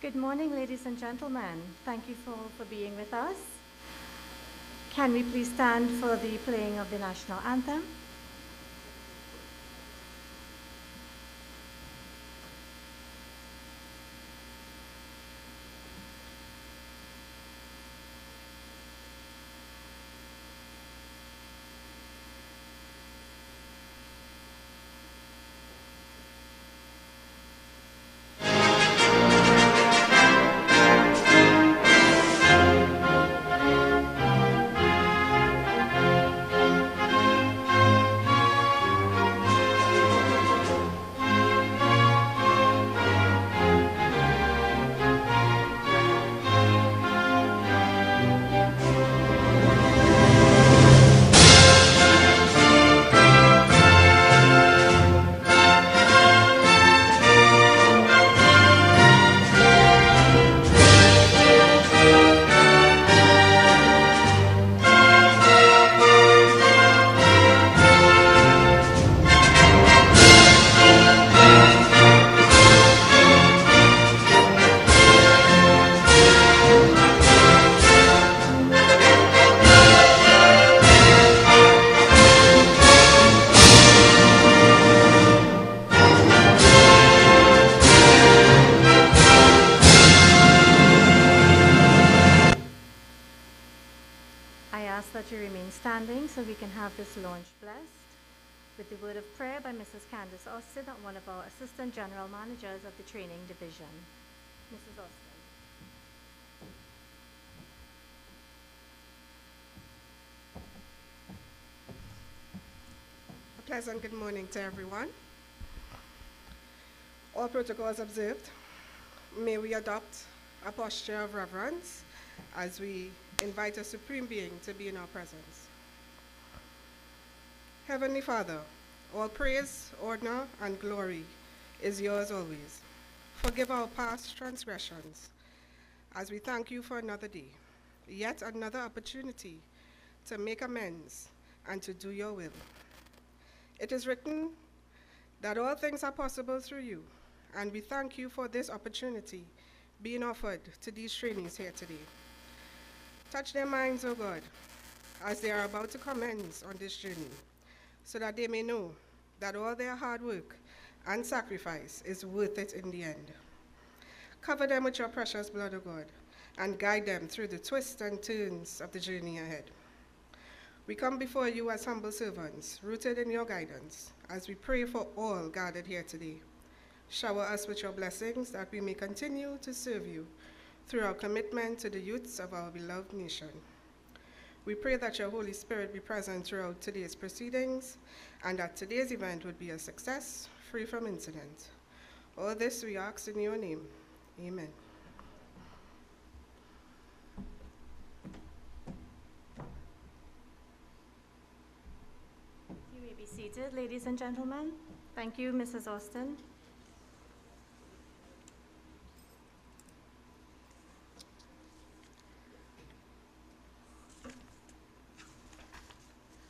Good morning, ladies and gentlemen. Thank you for being with us. Can we please stand for the playing of the national anthem? Standing so we can have this launch blessed with the word of prayer by Mrs. Candace Austin, one of our Assistant General Managers of the Training Division. Mrs. Austin. A pleasant good morning to everyone. All protocols observed. May we adopt a posture of reverence as we invite a supreme being to be in our presence. Heavenly Father, all praise, honor, and glory is yours always. Forgive our past transgressions as we thank you for another day, yet another opportunity to make amends and to do your will. It is written that all things are possible through you, and we thank you for this opportunity being offered to these trainees here today. Touch their minds, O God, as they are about to commence on this journey, so that they may know that all their hard work and sacrifice is worth it in the end. Cover them with your precious blood, O God, and guide them through the twists and turns of the journey ahead. We come before you as humble servants, rooted in your guidance, as we pray for all gathered here today. Shower us with your blessings that we may continue to serve you through our commitment to the youths of our beloved nation. We pray that your Holy Spirit be present throughout today's proceedings and that today's event would be a success, free from incident. All this we ask in your name. Amen. You may be seated, ladies and gentlemen. Thank you, Mrs. Austin.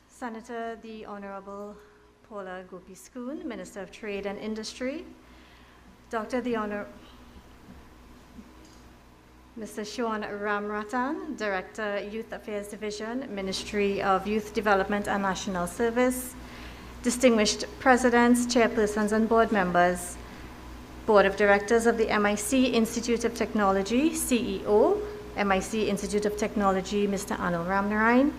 Senator the Honorable Paula Gopi-Skoon, Minister of Trade and Industry, Dr. Mr. Sean Ramratan, Director, Youth Affairs Division, Ministry of Youth Development and National Service, distinguished presidents, chairpersons, and board members, Board of Directors of the MIC Institute of Technology, CEO, MIC Institute of Technology, Mr. Anil Ramnarayan,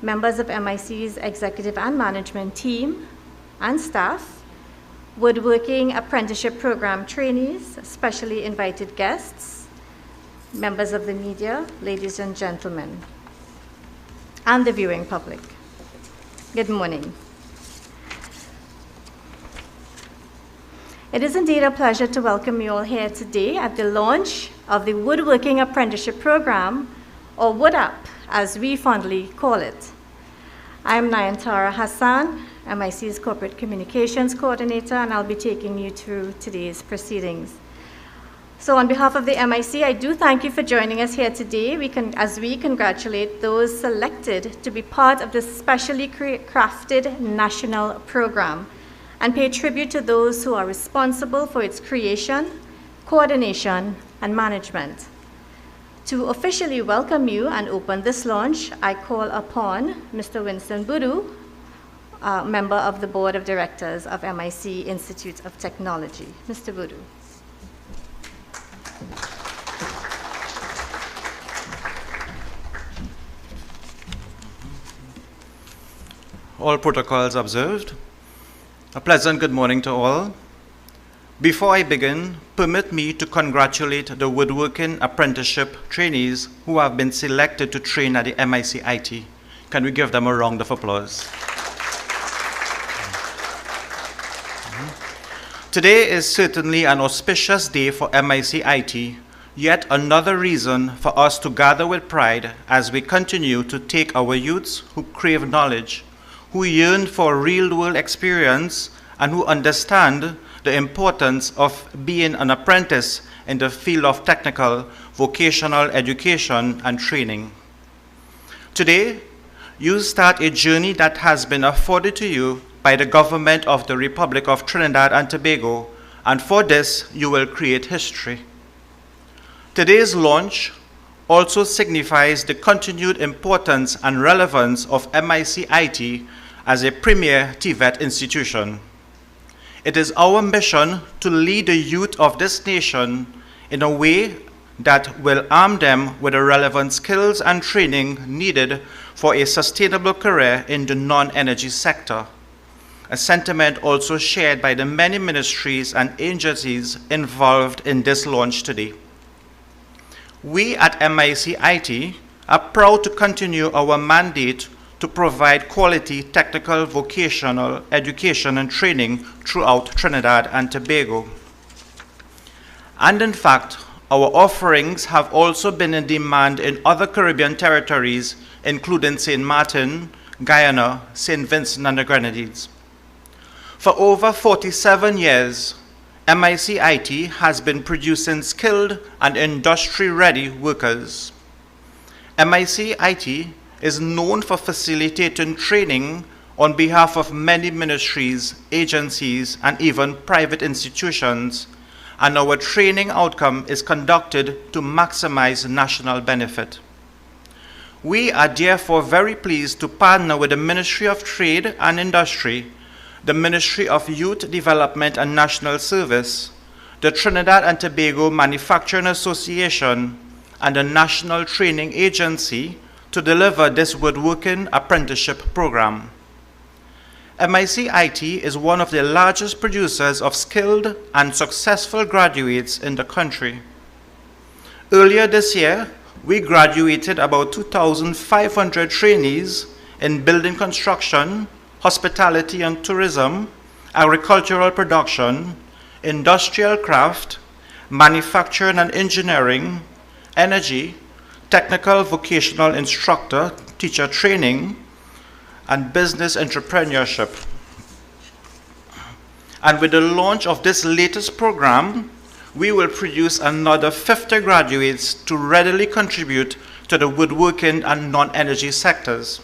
members of MIC's executive and management team and staff, Woodworking Apprenticeship Program trainees, specially invited guests, members of the media, ladies and gentlemen, and the viewing public. Good morning. It is indeed a pleasure to welcome you all here today at the launch of the Woodworking Apprenticeship Program, or WoodAP, as we fondly call it. I'm Nayantara Hassan, MIC's Corporate Communications Coordinator, and I'll be taking you through today's proceedings. So on behalf of the MIC, I do thank you for joining us here today as we congratulate those selected to be part of this specially crafted national program and pay tribute to those who are responsible for its creation, coordination, and management. To officially welcome you and open this launch, I call upon Mr. Winston Boodoo, member of the Board of Directors of MIC Institute of Technology. Mr. Boodoo. All protocols observed. A pleasant good morning to all. Before I begin, permit me to congratulate the Woodworking Apprenticeship trainees who have been selected to train at the MIC IT. Can we give them a round of applause? Today is certainly an auspicious day for MIC IT, yet another reason for us to gather with pride as we continue to take our youths who crave knowledge, who yearn for real-world experience, and who understand the importance of being an apprentice in the field of technical, vocational education and training. Today, you start a journey that has been afforded to you by the government of the Republic of Trinidad and Tobago, and for this, you will create history. Today's launch also signifies the continued importance and relevance of MIC IT as a premier TVET institution. It is our mission to lead the youth of this nation in a way that will arm them with the relevant skills and training needed for a sustainable career in the non-energy sector, a sentiment also shared by the many ministries and agencies involved in this launch today. We at MIC IT are proud to continue our mandate to provide quality technical vocational education and training throughout Trinidad and Tobago. And in fact, our offerings have also been in demand in other Caribbean territories, including St. Martin, Guyana, St. Vincent and the Grenadines. For over 47 years, MIC IT has been producing skilled and industry-ready workers. MIC IT is known for facilitating training on behalf of many ministries, agencies, and even private institutions, and our training outcome is conducted to maximize national benefit. We are therefore very pleased to partner with the Ministry of Trade and Industry, the Ministry of Youth Development and National Service, the Trinidad and Tobago Manufacturing Association, and the National Training Agency to deliver this Woodworking Apprenticeship program. MIC IT is one of the largest producers of skilled and successful graduates in the country. Earlier this year, we graduated about 2,500 trainees in building construction, hospitality and tourism, agricultural production, industrial craft, manufacturing and engineering, energy, technical vocational instructor, teacher training, and business entrepreneurship. And with the launch of this latest program, we will produce another 50 graduates to readily contribute to the woodworking and non-energy sectors.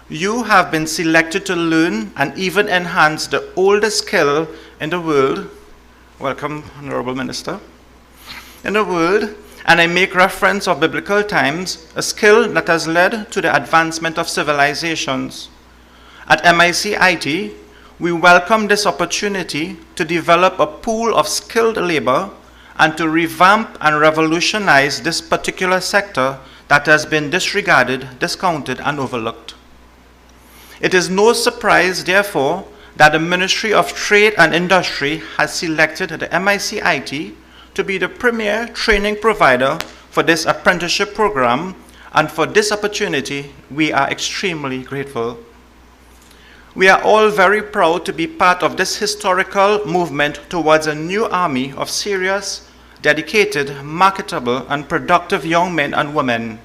You have been selected to learn and even enhance the oldest skill in the world. Welcome, Honorable Minister. In the world, and I make reference of biblical times, a skill that has led to the advancement of civilizations. At MIC IT, we welcome this opportunity to develop a pool of skilled labor and to revamp and revolutionize this particular sector that has been disregarded, discounted, and overlooked. It is no surprise, therefore, that the Ministry of Trade and Industry has selected the MIC IT to be the premier training provider for this apprenticeship program, and for this opportunity, we are extremely grateful. We are all very proud to be part of this historical movement towards a new army of serious, dedicated, marketable, and productive young men and women.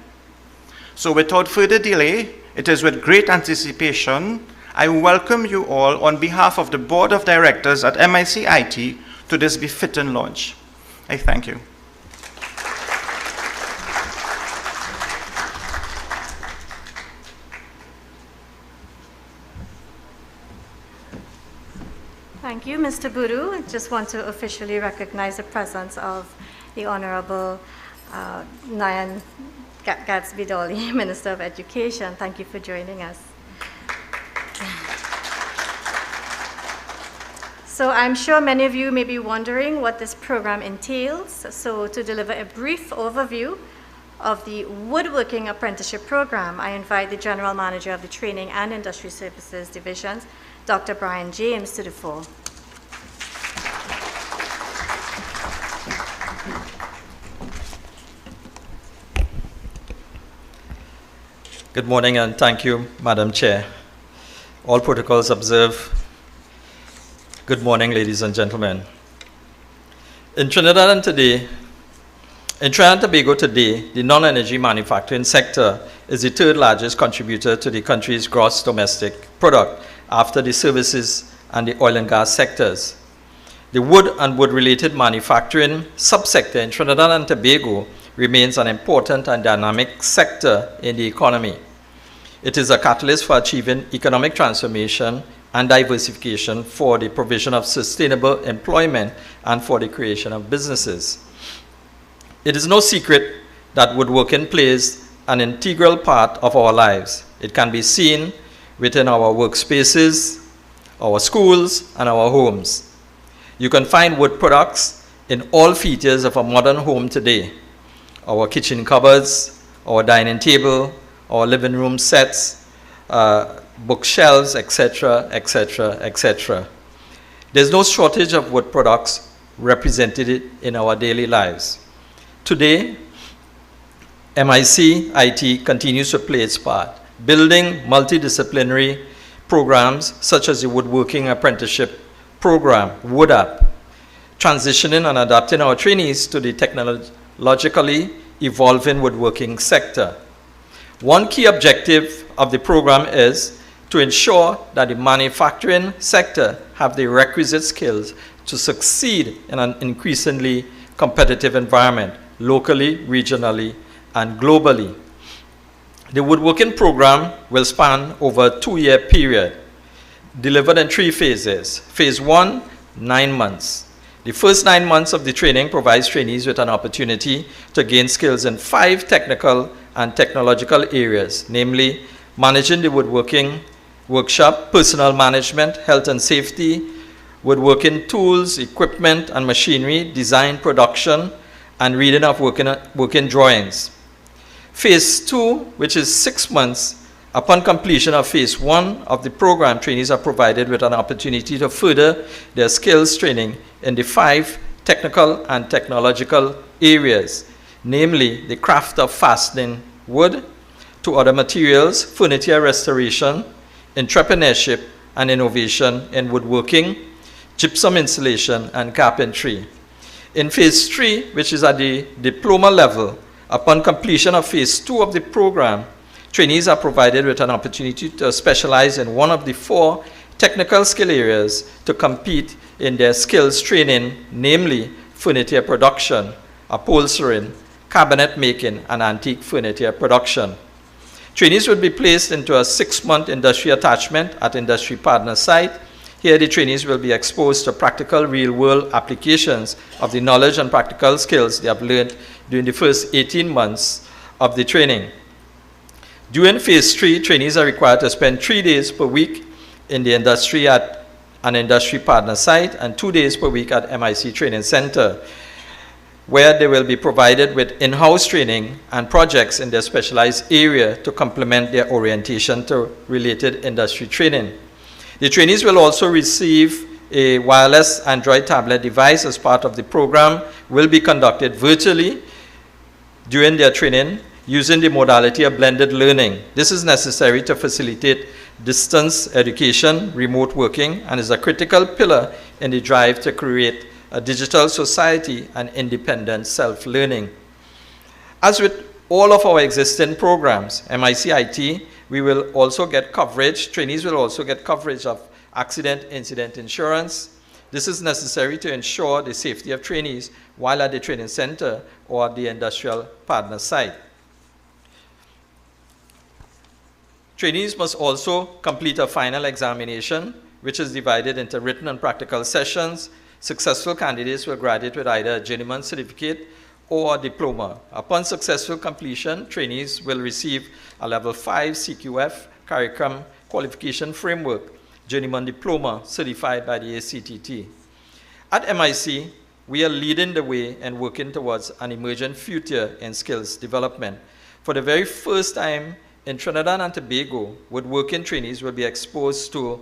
So without further delay, it is with great anticipation I welcome you all on behalf of the Board of Directors at MIC IT to this befitting launch. I thank you. Thank Thank you, Mr. Buru. I just want to officially recognize the presence of the Honorable Nayan Gatsby-Dolly, Minister of Education. Thank you for joining us. So I'm sure many of you may be wondering what this program entails. So to deliver a brief overview of the Woodworking Apprenticeship Program, I invite the General Manager of the Training and Industry Services Divisions, Dr. Brian James, to the fore. Good morning and thank you, Madam Chair. All protocols observed. Good morning, ladies and gentlemen. In Trinidad and Tobago today, the non-energy manufacturing sector is the third largest contributor to the country's gross domestic product after the services and the oil and gas sectors. The wood and wood-related manufacturing subsector in Trinidad and Tobago remains an important and dynamic sector in the economy. It is a catalyst for achieving economic transformation and diversification for the provision of sustainable employment and for the creation of businesses. It is no secret that woodworking plays an integral part of our lives. It can be seen within our workspaces, our schools, and our homes. You can find wood products in all features of a modern home today. Our kitchen cupboards, our dining table, our living room sets, bookshelves, etc., etc., etc. There's no shortage of wood products represented in our daily lives. Today, MIC IT continues to play its part, building multidisciplinary programs such as the Woodworking Apprenticeship Program, WoodAP, transitioning and adapting our trainees to the technologically evolving woodworking sector. One key objective of the program is to ensure that the manufacturing sector have the requisite skills to succeed in an increasingly competitive environment, locally, regionally, and globally. The woodworking program will span over a 2-year period, delivered in 3 phases. Phase 1, 9 months. The first 9 months of the training provides trainees with an opportunity to gain skills in 5 technical and technological areas, namely managing the woodworking workshop, personal management, health and safety, woodworking tools, equipment and machinery, design, production, and reading of working drawings. Phase 2, which is 6 months, upon completion of phase 1 of the program, trainees are provided with an opportunity to further their skills training in the 5 technical and technological areas, namely the craft of fastening wood to other materials, furniture restoration, entrepreneurship and innovation in woodworking, gypsum installation, and carpentry. In phase 3, which is at the diploma level, upon completion of phase 2 of the program, trainees are provided with an opportunity to specialize in one of the 4 technical skill areas to compete in their skills training, namely furniture production, upholstering, cabinet making, and antique furniture production. Trainees would be placed into a 6-month industry attachment at industry partner site. Here the trainees will be exposed to practical real-world applications of the knowledge and practical skills they have learned during the first 18 months of the training. During phase 3, trainees are required to spend 3 days per week in the industry at an industry partner site and 2 days per week at MIC Training Center, where they will be provided with in-house training and projects in their specialized area to complement their orientation to related industry training. The trainees will also receive a wireless Android tablet device as part of the program, will be conducted virtually during their training using the modality of blended learning. This is necessary to facilitate distance education, remote working, and is a critical pillar in the drive to create a digital society and independent self-learning. As with all of our existing programs, MIC IT, we will also get coverage, trainees will also get coverage of accident incident insurance. This is necessary to ensure the safety of trainees while at the training center or the industrial partner site. Trainees must also complete a final examination which is divided into written and practical sessions. Successful candidates will graduate with either a journeyman certificate or a diploma. Upon successful completion, trainees will receive a level 5 CQF curriculum qualification framework journeyman diploma certified by the ACTT. At MIC, we are leading the way and working towards an emergent future in skills development. For the very first time in Trinidad and Tobago, woodworking trainees will be exposed to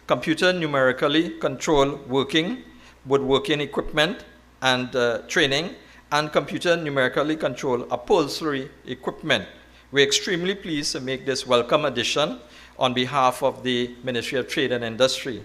computer numerically controlled working, woodworking equipment and training, and computer numerically controlled upholstery equipment. We're extremely pleased to make this welcome addition on behalf of the Ministry of Trade and Industry.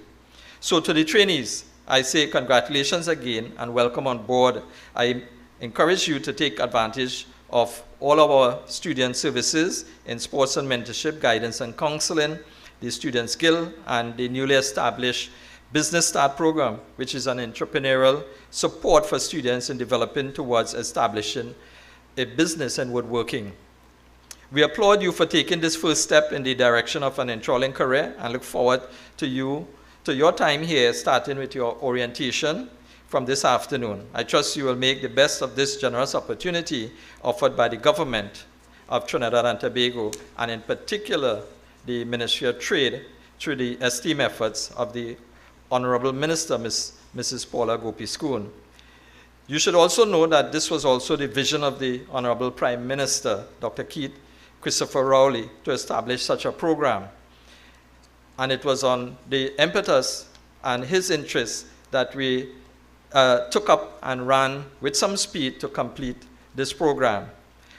So to the trainees, I say congratulations again and welcome on board. I encourage you to take advantage of all of our student services in sports and mentorship, guidance and counseling, the Students Guild, and the newly established Business Start program, which is an entrepreneurial support for students in developing towards establishing a business in woodworking. We applaud you for taking this first step in the direction of an enthralling career and look forward to your time here, starting with your orientation from this afternoon. I trust you will make the best of this generous opportunity offered by the government of Trinidad and Tobago, and in particular, the Ministry of Trade, through the esteemed efforts of the Honorable Minister, Mrs. Paula Gopi-Skoon. You should also know that this was also the vision of the Honorable Prime Minister, Dr. Keith Christopher Rowley, to establish such a program. And it was on the impetus and his interest that we took up and ran with some speed to complete this program.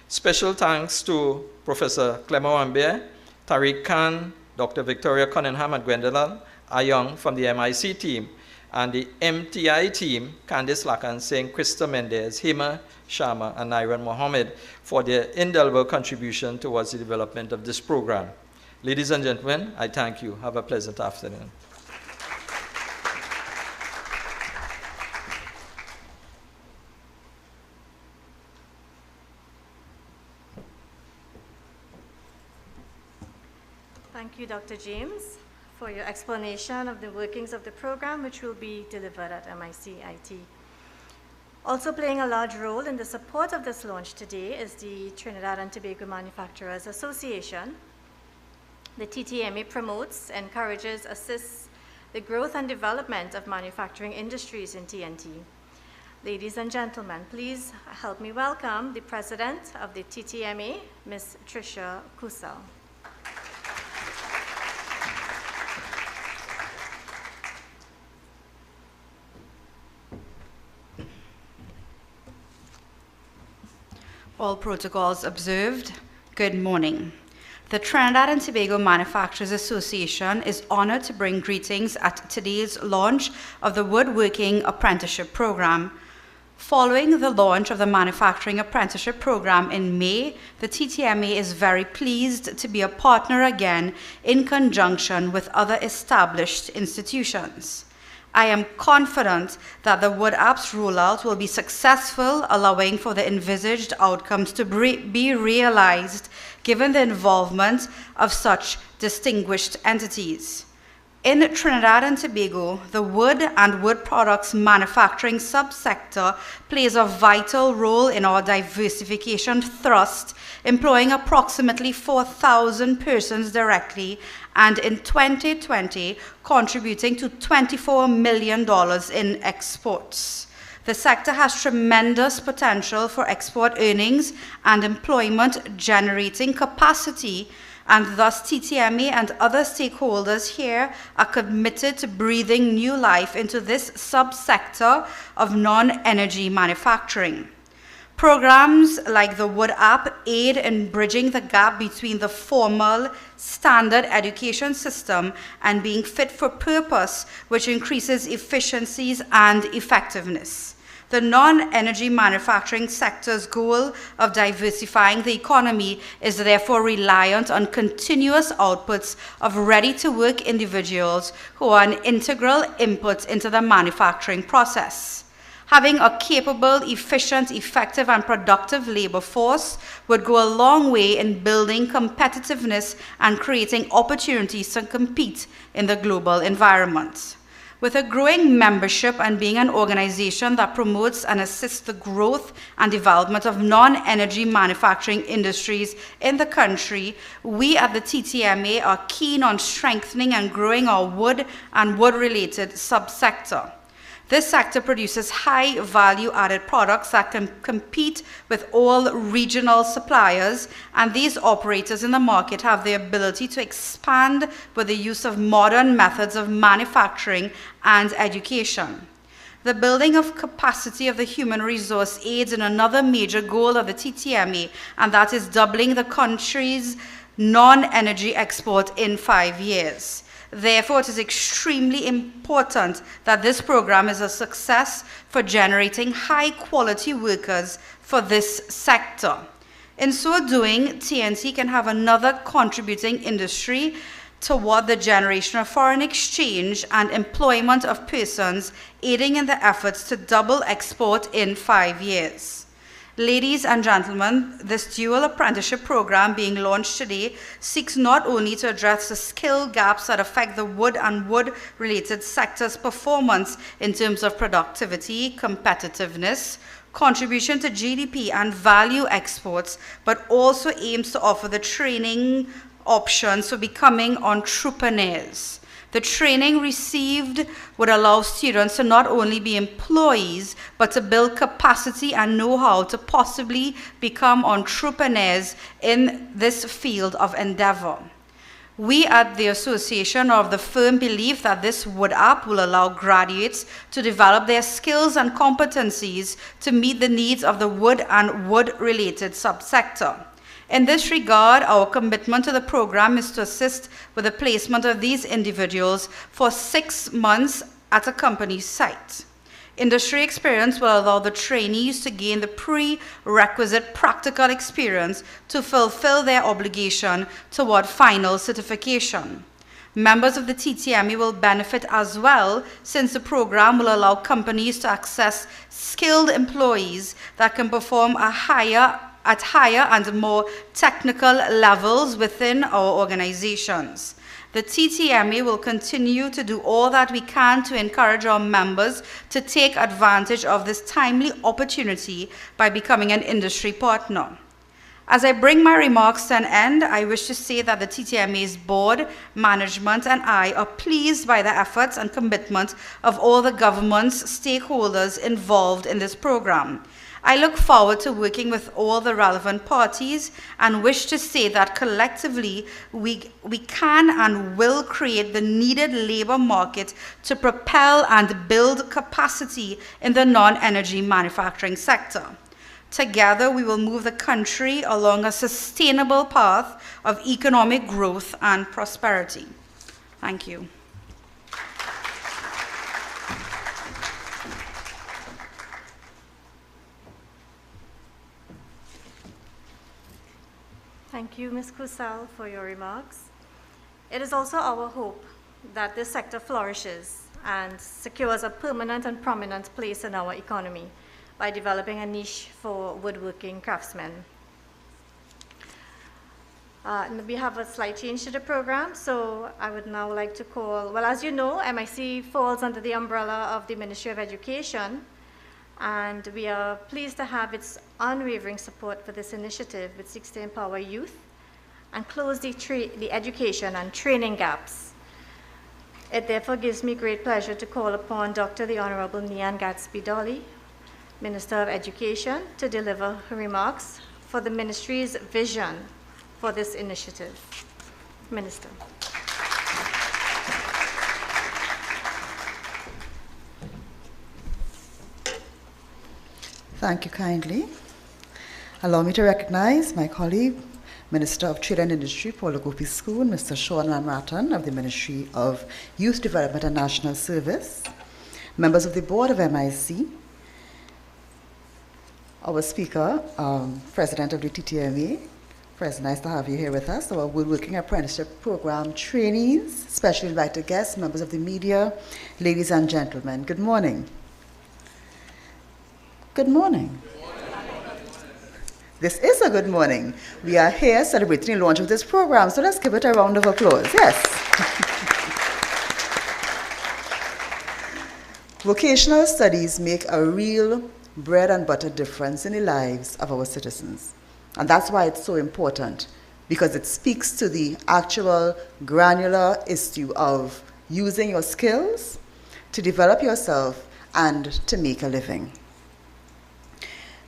Special thanks to Professor Clement Wambia, Tariq Khan, Dr. Victoria Cunningham, and Gwendolyn Ayong from the MIC team, and the MTI team, Candice Lakan Singh, Krista Mendez, Hema Sharma, and Nairan Mohammed, for their indelible contribution towards the development of this program. Ladies and gentlemen, I thank you. Have a pleasant afternoon. Thank you, Dr. James, for your explanation of the workings of the program, which will be delivered at MIC IT. Also playing a large role in the support of this launch today is the Trinidad and Tobago Manufacturers Association. The TTMA promotes, encourages, assists the growth and development of manufacturing industries in TNT. Ladies and gentlemen, please help me welcome the President of the TTMA, Ms. Tricia Kusal. All protocols observed. Good morning. The Trinidad and Tobago Manufacturers Association is honored to bring greetings at today's launch of the Woodworking Apprenticeship Program. Following the launch of the Manufacturing Apprenticeship Program in May, the TTMA is very pleased to be a partner again in conjunction with other established institutions. I am confident that the WoodAP's rollout will be successful, allowing for the envisaged outcomes to be realized given the involvement of such distinguished entities. In Trinidad and Tobago, the wood and wood products manufacturing subsector plays a vital role in our diversification thrust, employing approximately 4,000 persons directly, and in 2020, contributing to $24 million in exports. The sector has tremendous potential for export earnings and employment generating capacity, and thus TTMA and other stakeholders here are committed to breathing new life into this subsector of non-energy manufacturing. Programs like the WoodAP aid in bridging the gap between the formal standard education system and being fit for purpose, which increases efficiencies and effectiveness. The non-energy manufacturing sector's goal of diversifying the economy is therefore reliant on continuous outputs of ready-to-work individuals who are an integral input into the manufacturing process. Having a capable, efficient, effective, and productive labor force would go a long way in building competitiveness and creating opportunities to compete in the global environment. With a growing membership and being an organization that promotes and assists the growth and development of non-energy manufacturing industries in the country, we at the TTMA are keen on strengthening and growing our wood and wood-related subsector. This sector produces high value-added products that can compete with all regional suppliers, and these operators in the market have the ability to expand with the use of modern methods of manufacturing and education. The building of capacity of the human resource aids in another major goal of the TTMA, and that is doubling the country's non-energy export in 5 years. Therefore, it is extremely important that this program is a success for generating high-quality workers for this sector. In so doing, TNT can have another contributing industry toward the generation of foreign exchange and employment of persons, aiding in the efforts to double export in 5 years. Ladies and gentlemen, this dual apprenticeship program being launched today seeks not only to address the skill gaps that affect the wood and wood-related sector's performance in terms of productivity, competitiveness, contribution to GDP, and value exports, but also aims to offer the training options for becoming entrepreneurs. The training received would allow students to not only be employees, but to build capacity and know-how to possibly become entrepreneurs in this field of endeavor. We at the association are of the firm belief that this WoodAP will allow graduates to develop their skills and competencies to meet the needs of the wood and wood-related subsector. In this regard, our commitment to the program is to assist with the placement of these individuals for 6 months at a company's site. Industry experience will allow the trainees to gain the prerequisite practical experience to fulfill their obligation toward final certification. Members of the TTME will benefit as well, since the program will allow companies to access skilled employees that can perform at higher and more technical levels within our organizations. The TTMA will continue to do all that we can to encourage our members to take advantage of this timely opportunity by becoming an industry partner. As I bring my remarks to an end, I wish to say that the TTMA's board, management, and I are pleased by the efforts and commitment of all the government's stakeholders involved in this program. I look forward to working with all the relevant parties and wish to say that collectively we can and will create the needed labor market to propel and build capacity in the non-energy manufacturing sector. Together, we will move the country along a sustainable path of economic growth and prosperity. Thank you. Thank you, Ms. Kusal, for your remarks. It is also our hope that this sector flourishes and secures a permanent and prominent place in our economy by developing a niche for woodworking craftsmen. We have a slight change to the program, so I would now like to call, well, as you know, MIC falls under the umbrella of the Ministry of Education, and we are pleased to have its unwavering support for this initiative, which seeks to empower youth and close the education and training gaps. It therefore gives me great pleasure to call upon Dr. the Honorable Nian Gatsby-Dolly, Minister of Education, to deliver her remarks for the Ministry's vision for this initiative. Minister. Thank you kindly. Allow me to recognize my colleague, Minister of Trade and Industry, Paula Gopi-Schoon, Mr. Sean Ranratan of the Ministry of Youth Development and National Service, members of the Board of MIC, our Speaker, President of the TTMA, President, nice to have you here with us, our Woodworking Apprenticeship Program trainees, special invited guests, members of the media, ladies and gentlemen, good morning. Good morning. This is a good morning. We are here celebrating the launch of this program, so let's give it a round of applause. Yes. Vocational studies make a real bread and butter difference in the lives of our citizens. And that's why it's so important, because it speaks to the actual granular issue of using your skills to develop yourself and to make a living.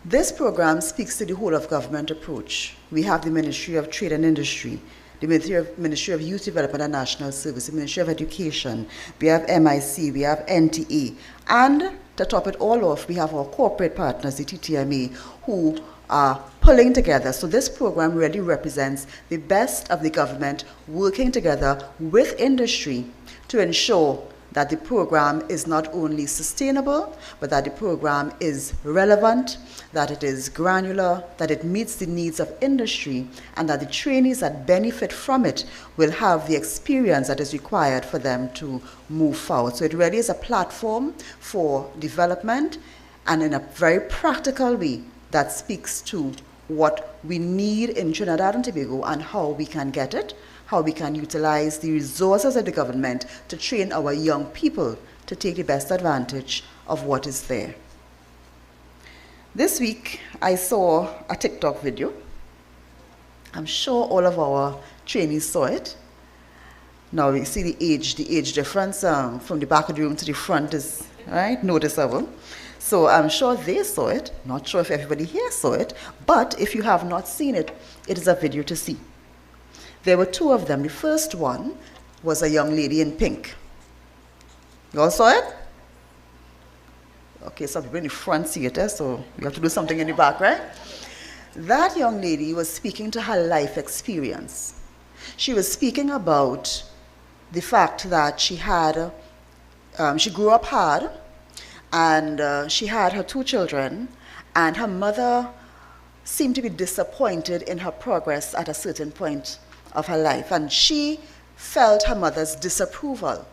This program speaks to the whole of government approach. We have the Ministry of Trade and Industry, the Ministry of Youth Development and National Service, the Ministry of Education, we have MIC, we have NTA, and to top it all off, we have our corporate partners, the TTMA, who are pulling together. So this program really represents the best of the government working together with industry to ensure that the program is not only sustainable, but that the program is relevant, that it is granular, that it meets the needs of industry, and that the trainees that benefit from it will have the experience that is required for them to move forward. So it really is a platform for development, and in a very practical way that speaks to what we need in Trinidad and Tobago and how we can get it, how we can utilize the resources of the government to train our young people to take the best advantage of what is there. This week, I saw a TikTok video. I'm sure all of our trainees saw it. Now, you see the age difference from the back of the room to the front is noticeable. So I'm sure they saw it. Not sure if everybody here saw it, but if you have not seen it, it is a video to see. There were two of them. The first one was a young lady in pink. You all saw it? Okay, some people in the front see it, so you have to do something in the back, right? That young lady was speaking to her life experience. She was speaking about the fact that she grew up hard, and she had her two children, and her mother seemed to be disappointed in her progress at a certain point of her life, and she felt her mother's disapproval,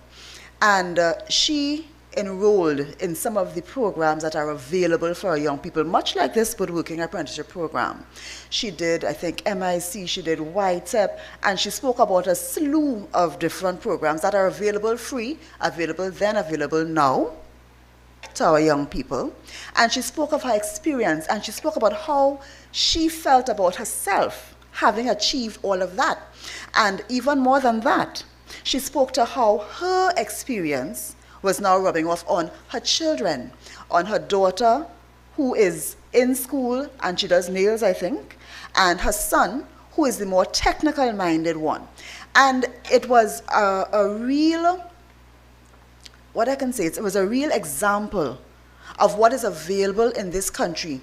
and she enrolled in some of the programs that are available for young people, much like this Woodworking Apprenticeship program. She did, I think, MIC, she did WoodAP, and she spoke about a slew of different programs that are available free, available then, available now, to our young people. And she spoke of her experience, and she spoke about how she felt about herself having achieved all of that. And even more than that, she spoke to how her experience was now rubbing off on her children, on her daughter, who is in school and she does nails, I think, and her son, who is the more technical-minded one. And it was a real, what I can say, it was a real example of what is available in this country.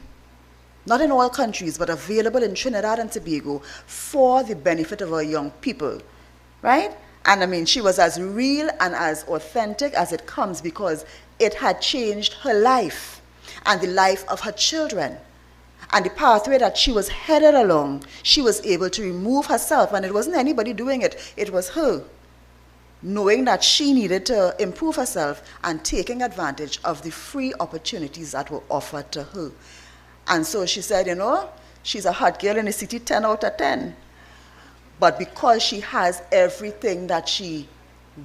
Not in all countries, but available in Trinidad and Tobago for the benefit of our young people, right? And I mean, she was as real and as authentic as it comes, because it had changed her life and the life of her children. And the pathway that she was headed along, she was able to remove herself, and it wasn't anybody doing it, it was her, knowing that she needed to improve herself and taking advantage of the free opportunities that were offered to her. And so she said, you know, she's a hot girl in the city, 10 out of 10. But because she has everything that she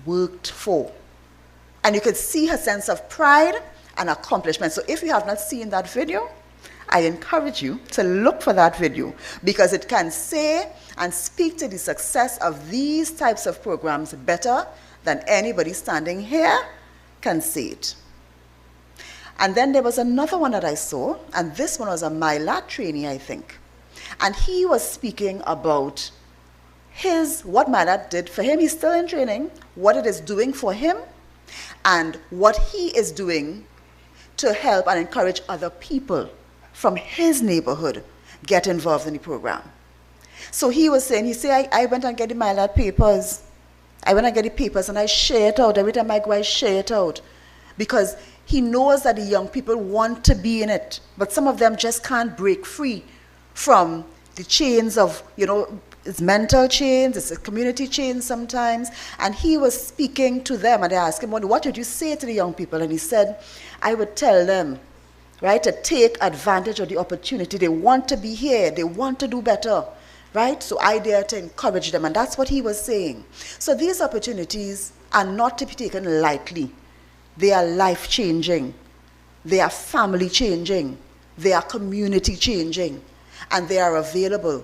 worked for. And you could see her sense of pride and accomplishment. So if you have not seen that video, I encourage you to look for that video, because it can say and speak to the success of these types of programs better than anybody standing here can say it. And then there was another one that I saw, and this one was a MyLab trainee, I think. And he was speaking about what MyLab did for him. He's still in training, what it is doing for him, and what he is doing to help and encourage other people from his neighborhood get involved in the program. So he was saying, I went and get the MyLab papers. I went and get the papers and I share it out. Every time I go, I share it out. Because he knows that the young people want to be in it, but some of them just can't break free from the chains of, it's mental chains, it's a community chain sometimes. And he was speaking to them, and they asked him, what would you say to the young people? And he said, I would tell them right, to take advantage of the opportunity. They want to be here. They want to do better, right? So I dare to encourage them, and that's what he was saying. So these opportunities are not to be taken lightly. They are life-changing. They are family-changing. They are community-changing, and they are available.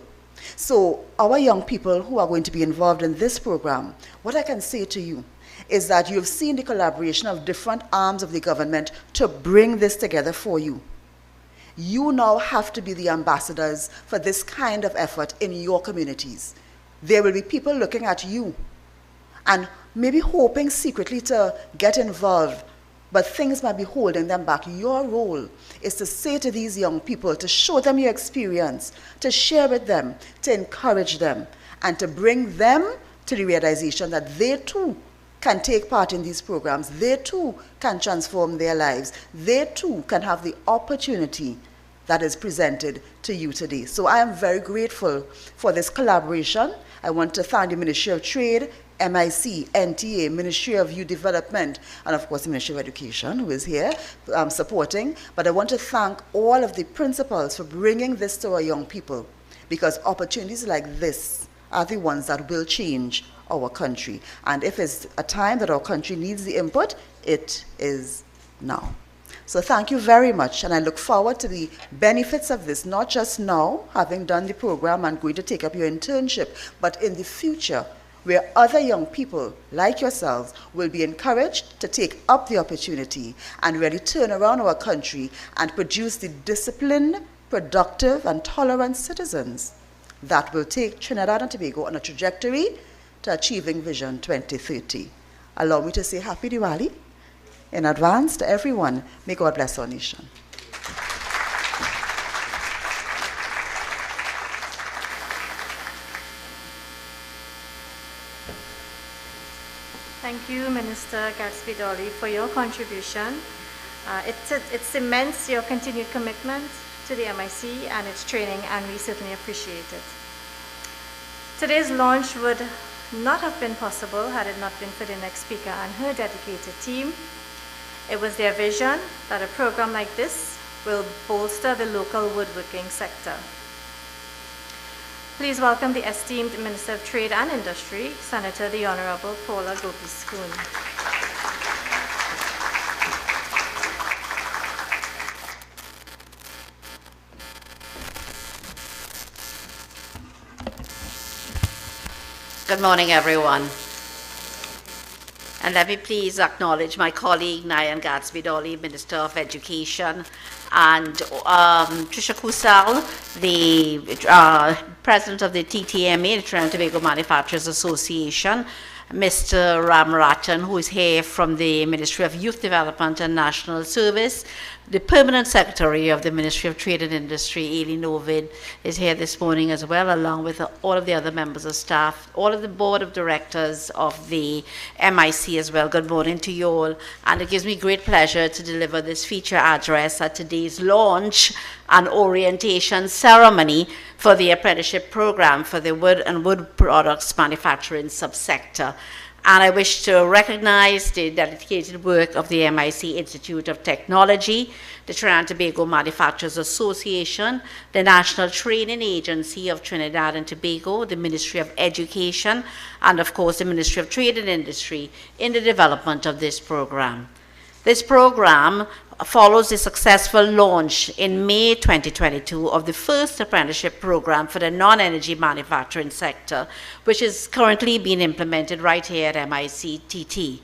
So our young people who are going to be involved in this program, what I can say to you is that you've seen the collaboration of different arms of the government to bring this together for you. You now have to be the ambassadors for this kind of effort in your communities. There will be people looking at you and maybe hoping secretly to get involved, but things might be holding them back. Your role is to say to these young people, to show them your experience, to share with them, to encourage them, and to bring them to the realization that they too can take part in these programs. They too can transform their lives. They too can have the opportunity that is presented to you today. So I am very grateful for this collaboration. I want to thank the Ministry of Trade, MIC, NTA, Ministry of Youth Development, and of course the Ministry of Education, who is here supporting. But I want to thank all of the principals for bringing this to our young people, because opportunities like this are the ones that will change our country. And if it's a time that our country needs the input, it is now. So thank you very much, and I look forward to the benefits of this, not just now, having done the program and going to take up your internship, but in the future, where other young people like yourselves will be encouraged to take up the opportunity and really turn around our country and produce the disciplined, productive, and tolerant citizens that will take Trinidad and Tobago on a trajectory to achieving Vision 2030. Allow me to say Happy Diwali in advance to everyone. May God bless our nation. Thank you, Minister Gatsby Dolly, for your contribution. It cements your continued commitment to the MIC and its training, and we certainly appreciate it. Today's launch would not have been possible had it not been for the next speaker and her dedicated team. It was their vision that a program like this will bolster the local woodworking sector. Please welcome the esteemed Minister of Trade and Industry, Senator the Honorable Paula Gopi-Schoon. Good morning, everyone. And let me please acknowledge my colleague, Nayan Gatsby Dolly, Minister of Education, and Trisha Kusal, the President of the TTMA, the Trinidad and Tobago Manufacturers Association, Mr. Ram Ratan, who is here from the Ministry of Youth Development and National Service. The Permanent Secretary of the Ministry of Trade and Industry, Eli Novid, is here this morning as well, along with all of the other members of staff, all of the Board of Directors of the MIC as well. Good morning to you all. And it gives me great pleasure to deliver this feature address at today's launch and orientation ceremony for the apprenticeship program for the wood and wood products manufacturing subsector. And I wish to recognize the dedicated work of the MIC Institute of Technology, the Trinidad and Tobago Manufacturers Association, the National Training Agency of Trinidad and Tobago, the Ministry of Education, and of course the Ministry of Trade and Industry in the development of this program. This program follows the successful launch in May 2022 of the first apprenticeship program for the non-energy manufacturing sector, which is currently being implemented right here at MICTT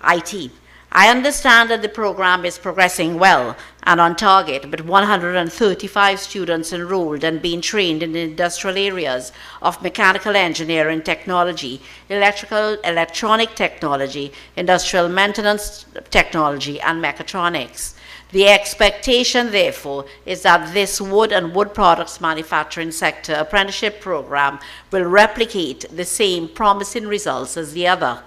IT. I understand that the program is progressing well and on target, with 135 students enrolled and being trained in the industrial areas of mechanical engineering technology, electronic technology, industrial maintenance technology, and mechatronics. The expectation, therefore, is that this wood and wood products manufacturing sector apprenticeship program will replicate the same promising results as the other.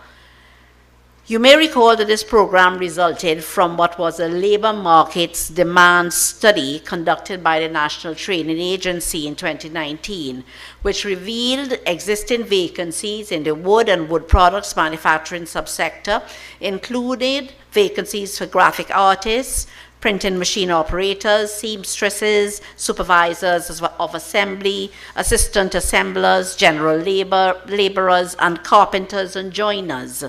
You may recall that this program resulted from what was a labor markets demand study conducted by the National Training Agency in 2019, which revealed existing vacancies in the wood and wood products manufacturing subsector, including vacancies for graphic artists, printing machine operators, seamstresses, supervisors of assembly, assistant assemblers, general laborers, and carpenters and joiners.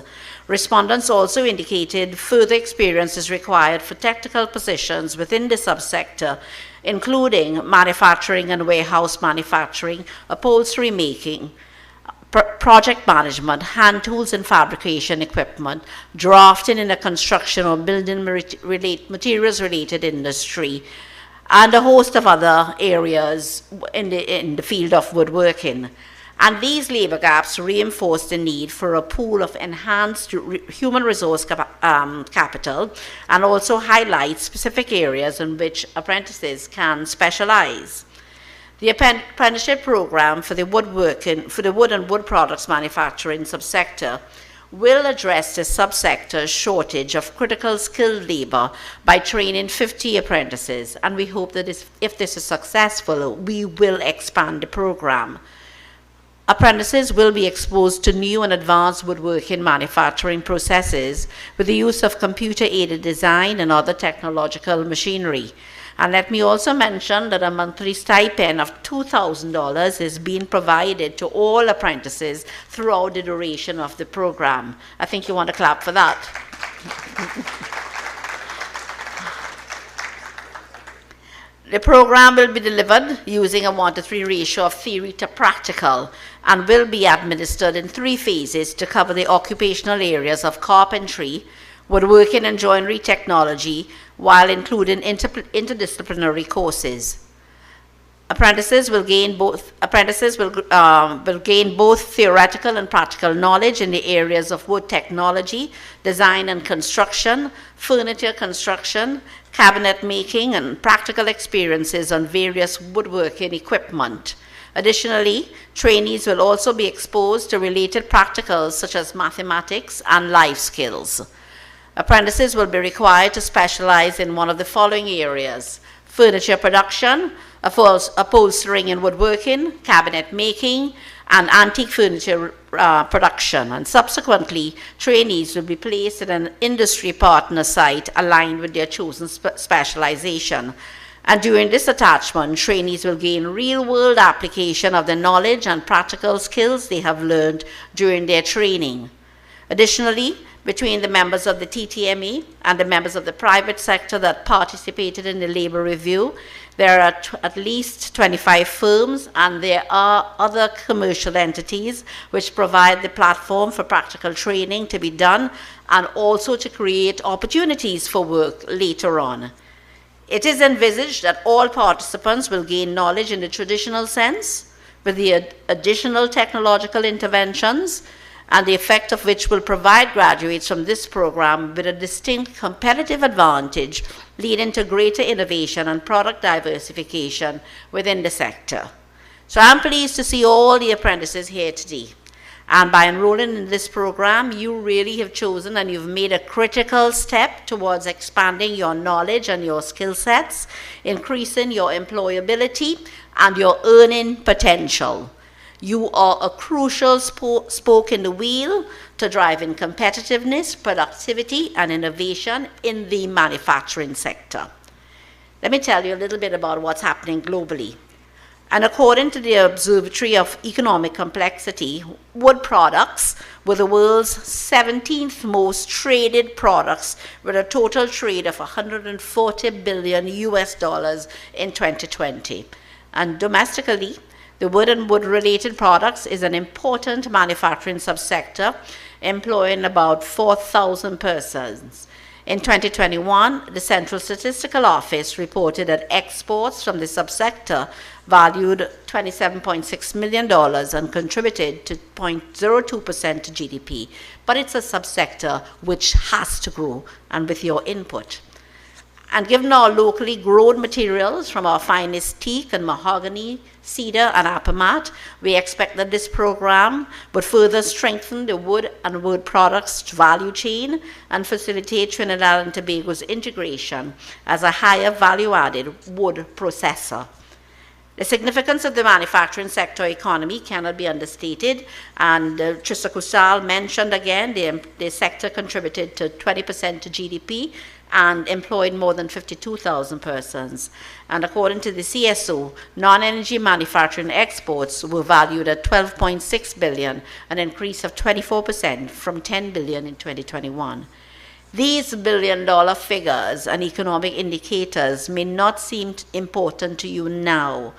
Respondents also indicated further experience is required for technical positions within the subsector, including manufacturing and warehouse manufacturing, upholstery making, project management, hand tools and fabrication equipment, drafting in a construction or building materials related industry, and a host of other areas in the field of woodworking. And these labor gaps reinforce the need for a pool of enhanced human resource capital, and also highlight specific areas in which apprentices can specialize. The apprenticeship program for the wood and wood products manufacturing subsector will address the subsector's shortage of critical skilled labor by training 50 apprentices, and we hope that if this is successful, we will expand the program. Apprentices will be exposed to new and advanced woodworking manufacturing processes with the use of computer-aided design and other technological machinery. And let me also mention that a monthly stipend of $2,000 is being provided to all apprentices throughout the duration of the program. I think you want to clap for that. The program will be delivered using a 1-to-3 ratio of theory to practical, and will be administered in 3 phases to cover the occupational areas of carpentry, woodworking and joinery technology, while including interdisciplinary courses. Apprentices will gain both theoretical and practical knowledge in the areas of wood technology, design and construction, furniture construction, cabinet making, and practical experiences on various woodworking equipment. Additionally, trainees will also be exposed to related practicals such as mathematics and life skills. Apprentices will be required to specialize in one of the following areas: furniture production, upholstering and woodworking, cabinet making, and antique furniture production. And subsequently, trainees will be placed at an industry partner site aligned with their chosen specialization. And during this attachment, trainees will gain real-world application of the knowledge and practical skills they have learned during their training. Additionally, between the members of the TTME and the members of the private sector that participated in the labor review, there are at least 25 firms, and there are other commercial entities which provide the platform for practical training to be done, and also to create opportunities for work later on. It is envisaged that all participants will gain knowledge in the traditional sense, with the additional technological interventions, and the effect of which will provide graduates from this program with a distinct competitive advantage, leading to greater innovation and product diversification within the sector. So I'm pleased to see all the apprentices here today. And by enrolling in this program, you really have chosen and you've made a critical step towards expanding your knowledge and your skill sets, increasing your employability and your earning potential. You are a crucial spoke in the wheel to driving competitiveness, productivity, and innovation in the manufacturing sector. Let me tell you a little bit about what's happening globally. And according to the Observatory of Economic Complexity, wood products were the world's 17th most traded products, with a total trade of $140 billion in 2020. And domestically, the wood and wood-related products is an important manufacturing subsector, employing about 4,000 persons. In 2021, the Central Statistical Office reported that exports from the subsector valued $27.6 million and contributed to 0.02% to GDP. But it's a subsector which has to grow, and with your input. And given our locally grown materials from our finest teak and mahogany, cedar and appamat, we expect that this program would further strengthen the wood and wood products value chain and facilitate Trinidad and Tobago's integration as a higher value-added wood processor. The significance of the manufacturing sector economy cannot be understated, and Trista Kusal mentioned again the sector contributed to 20% to GDP and employed more than 52,000 persons. And according to the CSO, non-energy manufacturing exports were valued at 12.6 billion, an increase of 24% from 10 billion in 2021. These billion-dollar figures and economic indicators may not seem important to you now,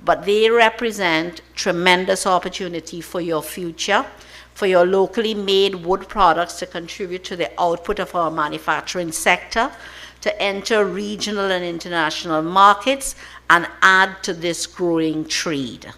but they represent tremendous opportunity for your future, for your locally made wood products to contribute to the output of our manufacturing sector, to enter regional and international markets, and add to this growing trade.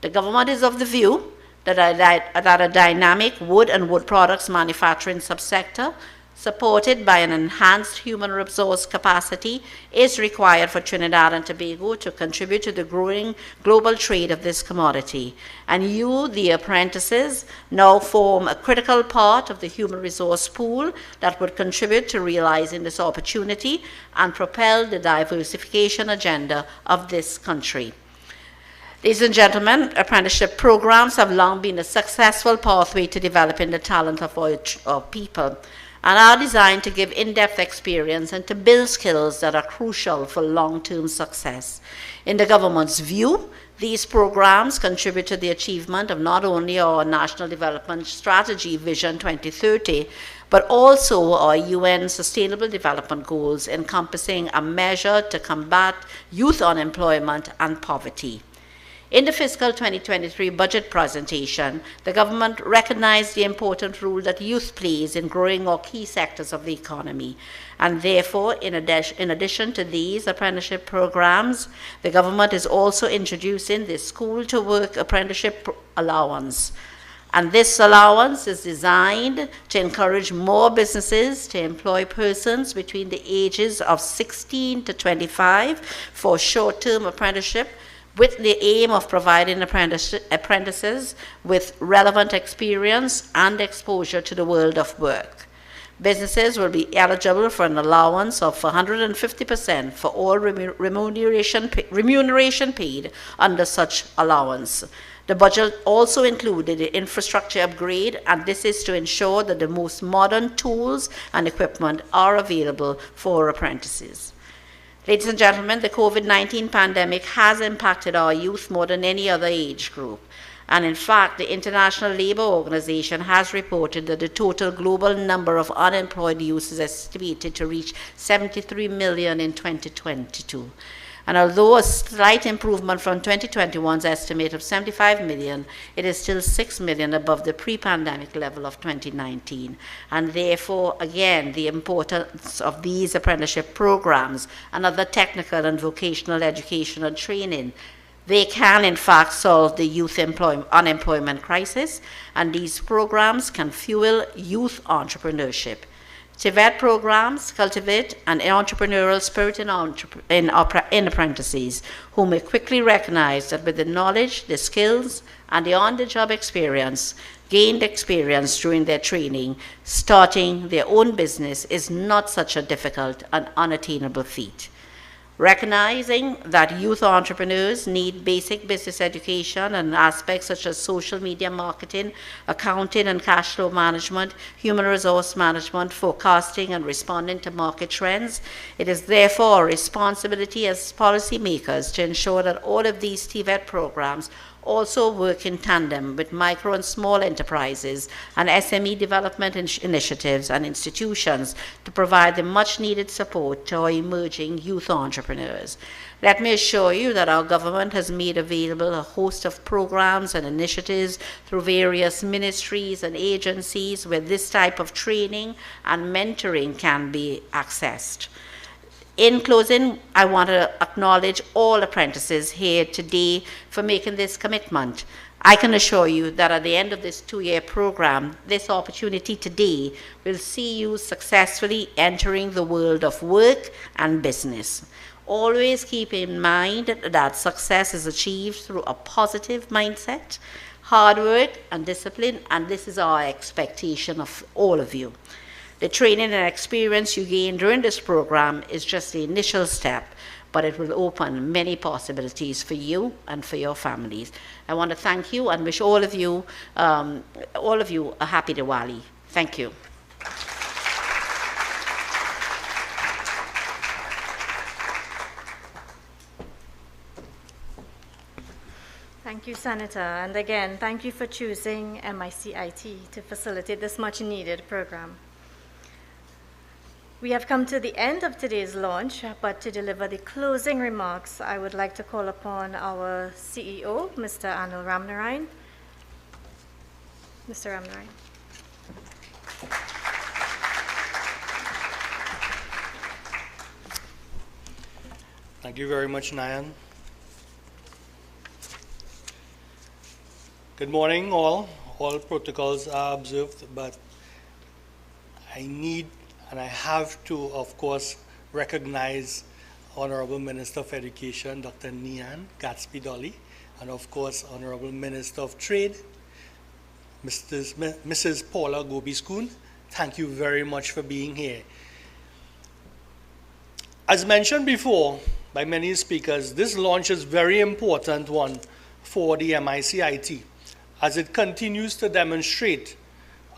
The government is of the view that a dynamic wood and wood products manufacturing subsector, supported by an enhanced human resource capacity, is required for Trinidad and Tobago to contribute to the growing global trade of this commodity. And you, the apprentices, now form a critical part of the human resource pool that would contribute to realizing this opportunity and propel the diversification agenda of this country. Ladies and gentlemen, apprenticeship programs have long been a successful pathway to developing the talent of our people, and are designed to give in-depth experience and to build skills that are crucial for long-term success. In the government's view, these programs contribute to the achievement of not only our National Development Strategy Vision 2030, but also our UN Sustainable Development Goals, encompassing a measure to combat youth unemployment and poverty. In the fiscal 2023 budget presentation, the government recognized the important role that youth plays in growing our key sectors of the economy. And therefore, in addition to these apprenticeship programs, the government is also introducing the School to Work Apprenticeship Allowance. And this allowance is designed to encourage more businesses to employ persons between the ages of 16 to 25 for short-term apprenticeship, with the aim of providing apprentices with relevant experience and exposure to the world of work. Businesses will be eligible for an allowance of 150% for all remuneration paid under such allowance. The budget also included the infrastructure upgrade, and this is to ensure that the most modern tools and equipment are available for apprentices. Ladies and gentlemen, the COVID-19 pandemic has impacted our youth more than any other age group. And in fact, the International Labour Organization has reported that the total global number of unemployed youth is estimated to reach 73 million in 2022. And although a slight improvement from 2021's estimate of 75 million, it is still 6 million above the pre-pandemic level of 2019. And therefore, again, the importance of these apprenticeship programs and other technical and vocational education and training, they can in fact solve the youth unemployment crisis, and these programs can fuel youth entrepreneurship. TVET programs cultivate an entrepreneurial spirit in apprentices, who may quickly recognize that with the knowledge, the skills, and the on-the-job gained experience during their training, starting their own business is not such a difficult and unattainable feat. Recognizing that youth entrepreneurs need basic business education and aspects such as social media marketing, accounting and cash flow management, human resource management, forecasting and responding to market trends, it is therefore a responsibility as policymakers to ensure that all of these TVET programs also work in tandem with micro and small enterprises and SME development initiatives and institutions to provide the much needed support to our emerging youth entrepreneurs. Let me assure you that our government has made available a host of programs and initiatives through various ministries and agencies where this type of training and mentoring can be accessed. In closing, I want to acknowledge all apprentices here today for making this commitment. I can assure you that at the end of this 2-year program, this opportunity today will see you successfully entering the world of work and business. Always keep in mind that success is achieved through a positive mindset, hard work, and discipline, and this is our expectation of all of you. The training and experience you gain during this program is just the initial step, but it will open many possibilities for you and for your families. I want to thank you and wish all of you a happy Diwali. Thank you. Thank you, Senator. And again, thank you for choosing MICIT to facilitate this much needed program. We have come to the end of today's launch, but to deliver the closing remarks, I would like to call upon our CEO, Mr. Anil Ramnarayan. Mr. Ramnarayan. Thank you very much, Nayan. Good morning, all. All protocols are observed, but I need and I have to, of course, recognize Honorable Minister of Education, Dr. Nian Gatsby-Dolly, and of course, Honorable Minister of Trade, Mrs. Paula Gobiskun. Thank you very much for being here. As mentioned before by many speakers, this launch is a very important one for the MICIT, as it continues to demonstrate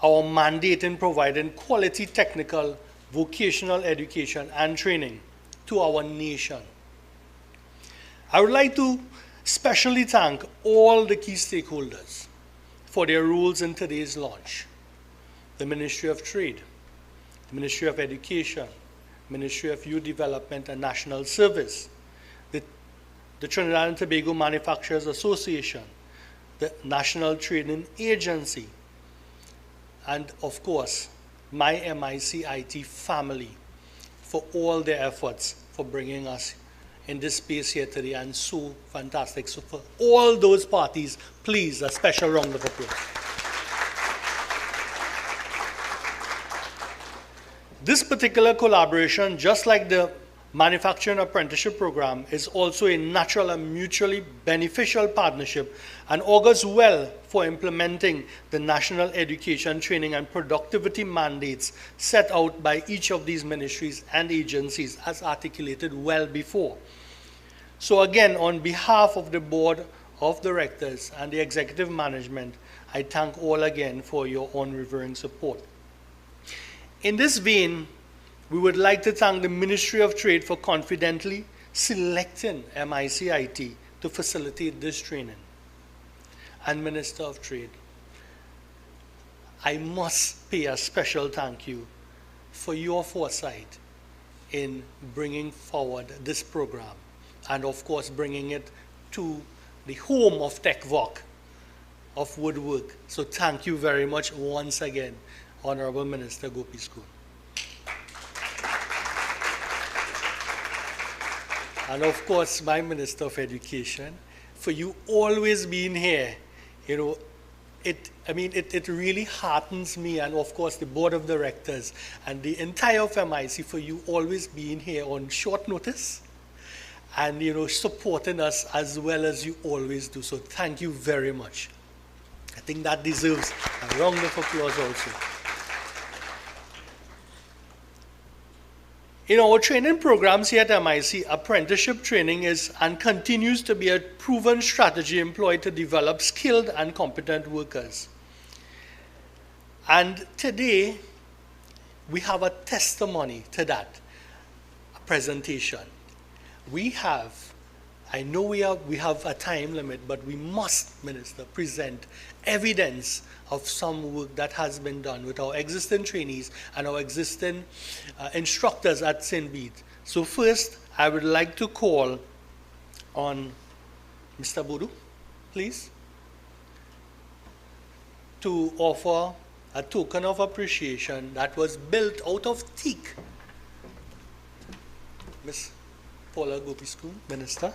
our mandate in providing quality technical, vocational education and training to our nation. I would like to especially thank all the key stakeholders for their roles in today's launch. The Ministry of Trade, the Ministry of Education, Ministry of Youth Development and National Service, the Trinidad and Tobago Manufacturers Association, the National Training Agency, and of course, my MICIT family for all their efforts for bringing us in this space here today, and so fantastic. So for all those parties, please, a special round of applause. This particular collaboration, just like the Manufacturing Apprenticeship Program, is also a natural and mutually beneficial partnership and augurs well for implementing the national education, training, and productivity mandates set out by each of these ministries and agencies as articulated well before. So again, on behalf of the Board of Directors and the Executive Management, I thank all again for your unwavering support. In this vein, we would like to thank the Ministry of Trade for confidently selecting MICIT to facilitate this training. And Minister of Trade, I must pay a special thank you for your foresight in bringing forward this program and of course bringing it to the home of TechVoc, of Woodwork. So thank you very much once again, Honorable Minister Gopiskun. And of course, my Minister of Education, for you always being here. You know, it really heartens me, and of course the Board of Directors and the entire FMIC for you always being here on short notice and, you know, supporting us as well as you always do. So thank you very much. I think that deserves a round of applause also. In our training programs here at MIC, apprenticeship training is and continues to be a proven strategy employed to develop skilled and competent workers. And today, we have a testimony to that presentation. We have, I know we have a time limit, but we must, Minister, present evidence of some work that has been done with our existing trainees and our existing instructors at St. Bede. So first, I would like to call on Mr. Bodu, please, to offer a token of appreciation that was built out of teak. Ms. Paula Gopiskun, Minister.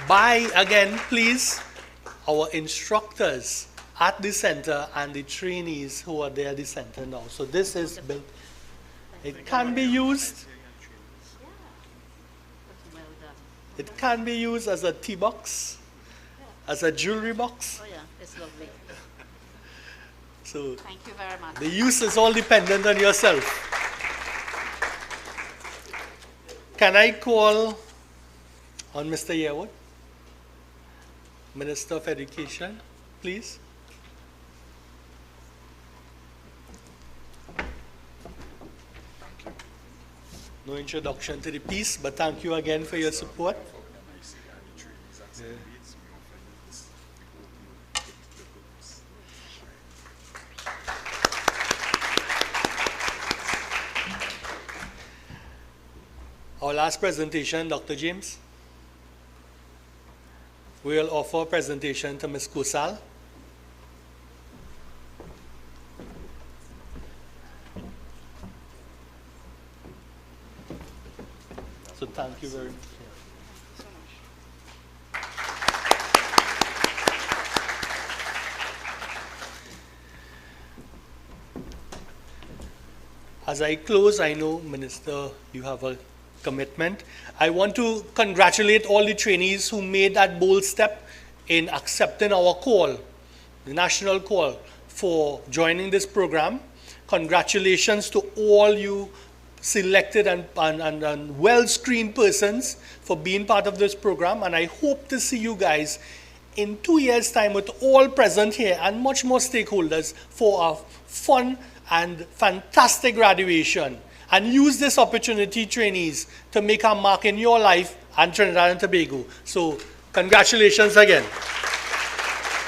By, again, please, our instructors at the center and the trainees who are there at the center now. So this is built. It can be used. It can be used as a tea box, as a jewelry box. Oh yeah, it's lovely. So Thank you very much. the use is all dependent on yourself. Can I call on Mr. Yearwood, Minister of Education, please? No introduction to the piece, but thank you again for your support. Our last presentation, Dr. James. We will offer a presentation to Ms. Kusal. So thank you very much. As I close, I know, Minister, you have a commitment. I want to congratulate all the trainees who made that bold step in accepting our call, the national call, for joining this program. Congratulations to all you selected and well-screened persons for being part of this program, and I hope to see you guys in 2 years' time with all present here and much more stakeholders for a fun and fantastic graduation. And use this opportunity, trainees, to make a mark in your life and Trinidad and Tobago. So, congratulations again.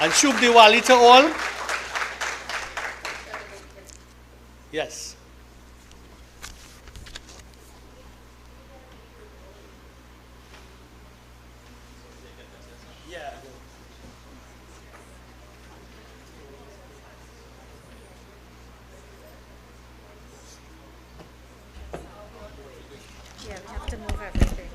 And Shubh Diwali to all. Yes. Yeah, we have to move everything.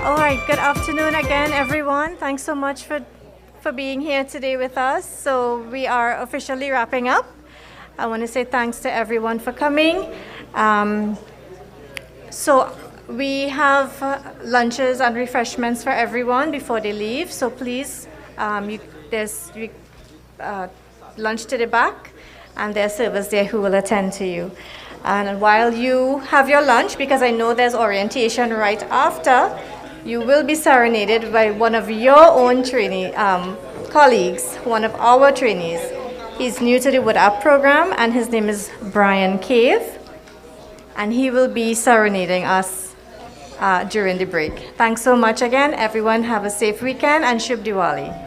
All right, good afternoon again, everyone. Thanks so much for being here today with us. So we are officially wrapping up. I want to say thanks to everyone for coming. So we have lunches and refreshments for everyone before they leave. So please, there's lunch to the back, and there's servers there who will attend to you. And while you have your lunch, because I know there's orientation right after, you will be serenaded by one of your own trainee colleagues, one of our trainees. He's new to the WoodAP program, and his name is Brian Cave, and he will be serenading us during the break. Thanks so much again. Everyone have a safe weekend, and Shubh Diwali.